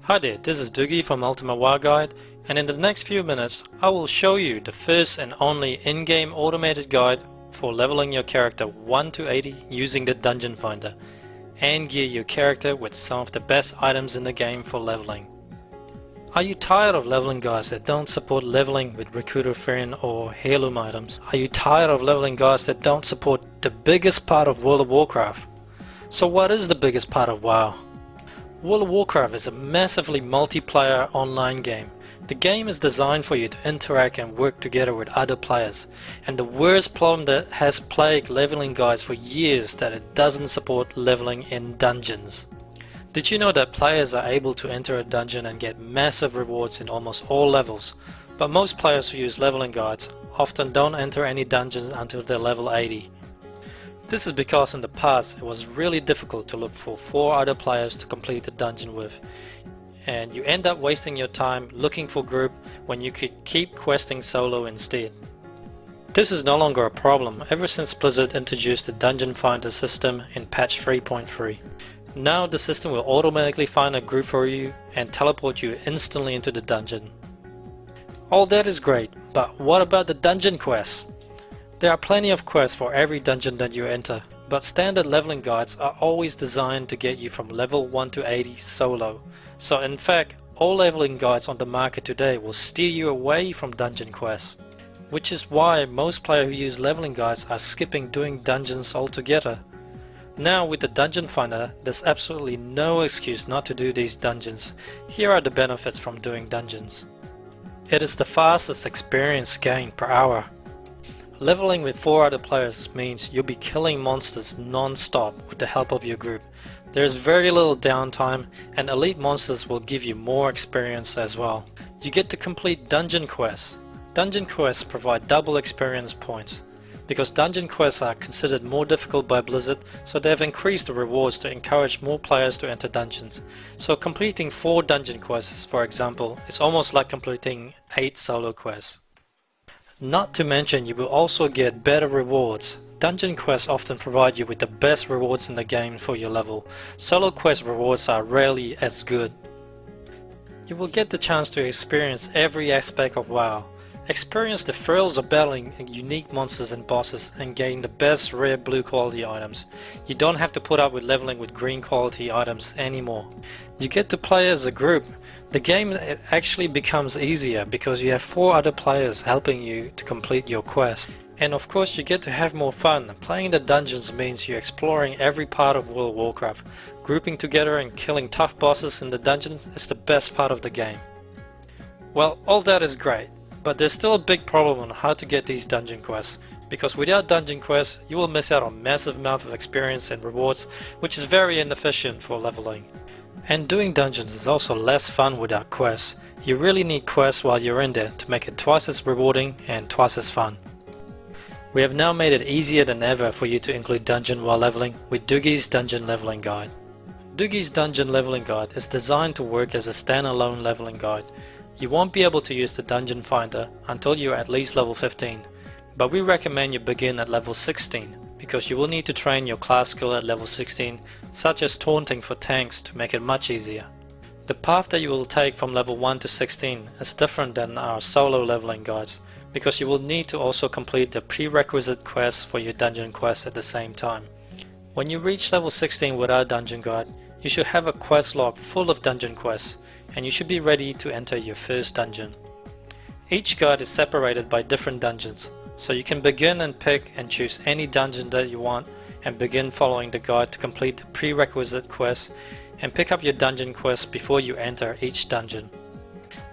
Hi there, this is Dugi from Ultimate WoW Guide, and in the next few minutes I will show you the first and only in-game automated guide for leveling your character 1 to 80 using the Dungeon Finder, and gear your character with some of the best items in the game for leveling. Are you tired of leveling guides that don't support leveling with Recruiter Friend or heirloom items? Are you tired of leveling guides that don't support the biggest part of World of Warcraft? So what is the biggest part of WoW? World of Warcraft is a massively multiplayer online game. The game is designed for you to interact and work together with other players, and the worst problem that has plagued leveling guides for years is that it doesn't support leveling in dungeons. Did you know that players are able to enter a dungeon and get massive rewards in almost all levels, but most players who use leveling guides often don't enter any dungeons until they're level 80. This is because in the past it was really difficult to look for 4 other players to complete the dungeon with, and you end up wasting your time looking for group when you could keep questing solo instead. This is no longer a problem ever since Blizzard introduced the Dungeon Finder system in patch 3.3. Now the system will automatically find a group for you and teleport you instantly into the dungeon. All that is great, but what about the dungeon quests? There are plenty of quests for every dungeon that you enter, but standard leveling guides are always designed to get you from level 1 to 80 solo. So in fact, all leveling guides on the market today will steer you away from dungeon quests. Which is why most players who use leveling guides are skipping doing dungeons altogether. Now with the Dungeon Finder, there's absolutely no excuse not to do these dungeons. Here are the benefits from doing dungeons. It is the fastest experience gain per hour. Leveling with 4 other players means you'll be killing monsters non-stop with the help of your group. There's very little downtime, and elite monsters will give you more experience as well. You get to complete dungeon quests. Dungeon quests provide double experience points. Because dungeon quests are considered more difficult by Blizzard, so they have increased the rewards to encourage more players to enter dungeons. So completing 4 dungeon quests, for example, is almost like completing 8 solo quests. Not to mention, you will also get better rewards. Dungeon quests often provide you with the best rewards in the game for your level. Solo quest rewards are rarely as good. You will get the chance to experience every aspect of WoW. Experience the thrills of battling unique monsters and bosses and gain the best rare blue quality items. You don't have to put up with leveling with green quality items anymore. You get to play as a group. The game actually becomes easier because you have 4 other players helping you to complete your quest. And of course you get to have more fun. Playing the dungeons means you're exploring every part of World of Warcraft. Grouping together and killing tough bosses in the dungeons is the best part of the game. Well, all that is great, but there's still a big problem on how to get these dungeon quests. Because without dungeon quests, you will miss out on massive amount of experience and rewards, which is very inefficient for leveling. And doing dungeons is also less fun without quests. You really need quests while you're in there to make it twice as rewarding and twice as fun. We have now made it easier than ever for you to include dungeon while leveling with Dugi's Dungeon Leveling Guide. Dugi's Dungeon Leveling Guide is designed to work as a standalone leveling guide. You won't be able to use the Dungeon Finder until you're at least level 15, but we recommend you begin at level 16 because you will need to train your class skill at level 16, such as taunting for tanks, to make it much easier. The path that you will take from level 1 to 16 is different than our solo leveling guides because you will need to also complete the prerequisite quests for your dungeon quests at the same time. When you reach level 16 with our dungeon guide, you should have a quest log full of dungeon quests, and you should be ready to enter your first dungeon. Each guide is separated by different dungeons, so you can begin and pick and choose any dungeon that you want and begin following the guide to complete the prerequisite quests and pick up your dungeon quests before you enter each dungeon.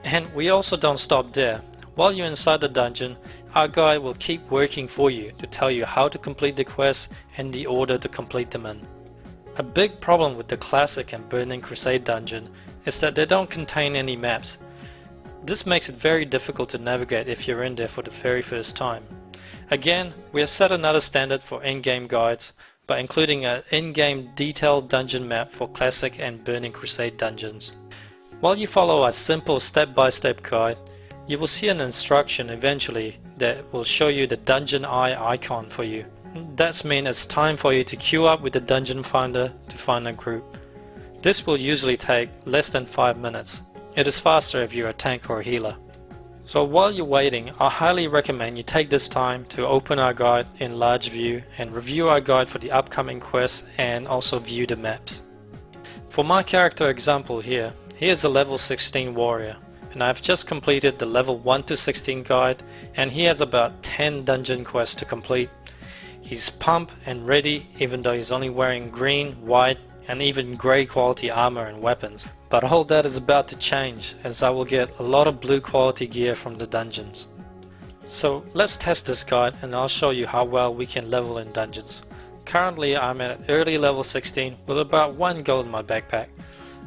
And we also don't stop there. While you're inside the dungeon, our guide will keep working for you to tell you how to complete the quests and the order to complete them in. A big problem with the Classic and Burning Crusade dungeon is that they don't contain any maps. This makes it very difficult to navigate if you're in there for the very first time. Again, we have set another standard for in-game guides by including an in-game detailed dungeon map for Classic and Burning Crusade dungeons. While you follow a simple step-by-step guide, you will see an instruction eventually that will show you the dungeon eye icon for you. That means it's time for you to queue up with the Dungeon Finder to find a group. This will usually take less than 5 minutes. It is faster if you're a tank or a healer. So while you're waiting, I highly recommend you take this time to open our guide in large view and review our guide for the upcoming quests and also view the maps. For my character example here, he is a level 16 warrior, and I've just completed the level 1 to 16 guide, and he has about 10 dungeon quests to complete. He's pumped and ready, even though he's only wearing green, white and even grey quality armor and weapons. But all that is about to change, as I will get a lot of blue quality gear from the dungeons. So let's test this guide and I'll show you how well we can level in dungeons. Currently I'm at early level 16 with about 1 gold in my backpack.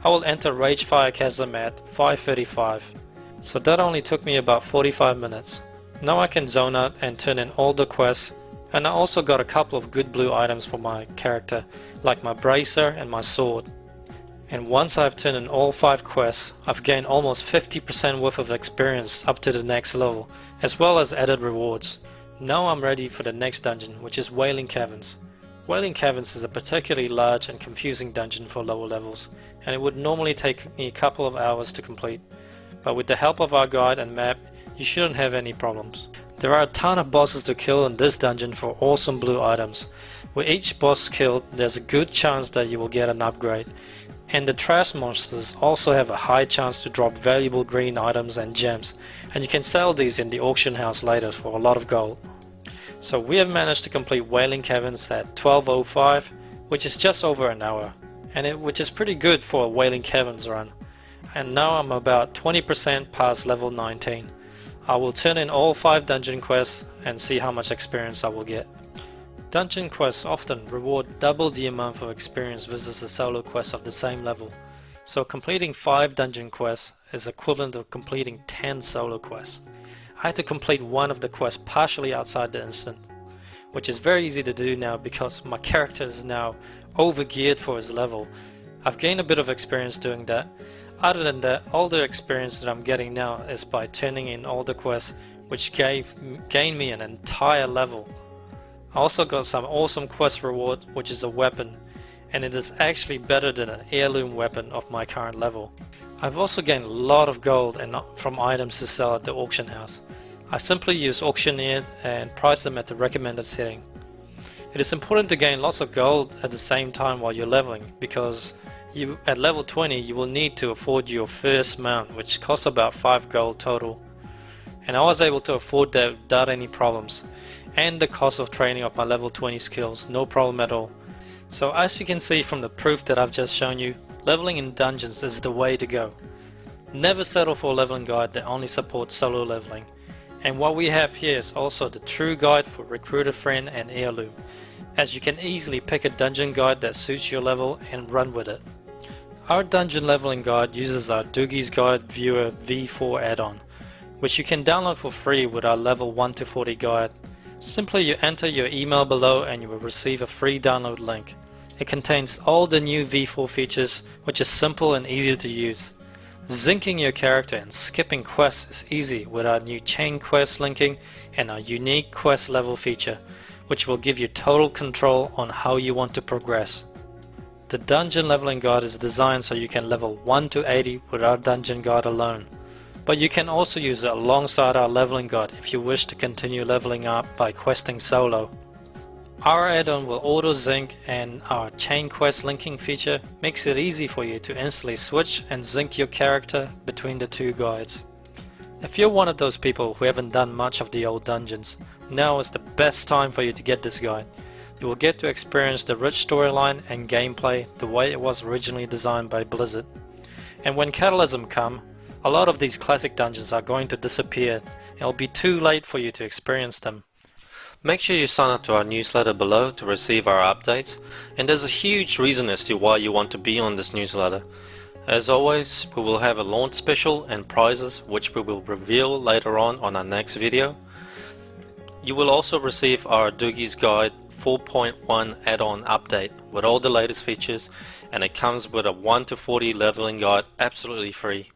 I will enter Ragefire Chasm at 5:35, so that only took me about 45 minutes. Now I can zone out and turn in all the quests, and I also got a couple of good blue items for my character, like my bracer and my sword. And once I've turned in all 5 quests, I've gained almost 50% worth of experience up to the next level, as well as added rewards. Now I'm ready for the next dungeon, which is Wailing Caverns. Wailing Caverns is a particularly large and confusing dungeon for lower levels, and it would normally take me a couple of hours to complete. But with the help of our guide and map, you shouldn't have any problems. There are a ton of bosses to kill in this dungeon for awesome blue items. With each boss killed, there's a good chance that you will get an upgrade. And the trash monsters also have a high chance to drop valuable green items and gems, and you can sell these in the auction house later for a lot of gold. So we have managed to complete Wailing Caverns at 12:05, which is just over an hour, which is pretty good for a Wailing Caverns run. And now I'm about 20% past level 19. I will turn in all 5 dungeon quests and see how much experience I will get. Dungeon quests often reward double the amount of experience versus a solo quest of the same level. So completing 5 dungeon quests is equivalent to completing 10 solo quests. I had to complete one of the quests partially outside the instant, which is very easy to do now because my character is now over-geared for his level. I've gained a bit of experience doing that. Other than that, all the experience that I'm getting now is by turning in all the quests, which gained me an entire level. I also got some awesome quest reward, which is a weapon, and it is actually better than an heirloom weapon of my current level. I've also gained a lot of gold from items to sell at the auction house. I simply use Auctioneer and price them at the recommended setting. It is important to gain lots of gold at the same time while you're leveling, because at level 20 you will need to afford your first mount, which costs about 5 gold total. And I was able to afford that without any problems, and the cost of training of my level 20 skills, no problem at all. So as you can see from the proof that I've just shown you, leveling in dungeons is the way to go. Never settle for a leveling guide that only supports solo leveling. And what we have here is also the true guide for Recruiter Friend and Heirloom, as you can easily pick a dungeon guide that suits your level and run with it. Our dungeon leveling guide uses our Dugis Guide Viewer V4 add-on, which you can download for free with our level 1 to 40 guide. Simply you enter your email below and you will receive a free download link. It contains all the new V4 features, which is simple and easy to use. Zinking your character and skipping quests is easy with our new chain quest linking and our unique quest level feature, which will give you total control on how you want to progress. The dungeon leveling guide is designed so you can level 1 to 80 with our dungeon guide alone, but you can also use it alongside our leveling guide if you wish to continue leveling up by questing solo. Our add-on will auto-zinc, and our chain quest linking feature makes it easy for you to instantly switch and zinc your character between the 2 guides. If you're one of those people who haven't done much of the old dungeons, now is the best time for you to get this guide. You will get to experience the rich storyline and gameplay the way it was originally designed by Blizzard. And when Catalysm come, a lot of these classic dungeons are going to disappear, and it will be too late for you to experience them. Make sure you sign up to our newsletter below to receive our updates, and there's a huge reason as to why you want to be on this newsletter. As always, we will have a launch special and prizes which we will reveal later on our next video. You will also receive our Dugis Guide 4.1 add-on update with all the latest features, and it comes with a 1 to 40 leveling guide absolutely free.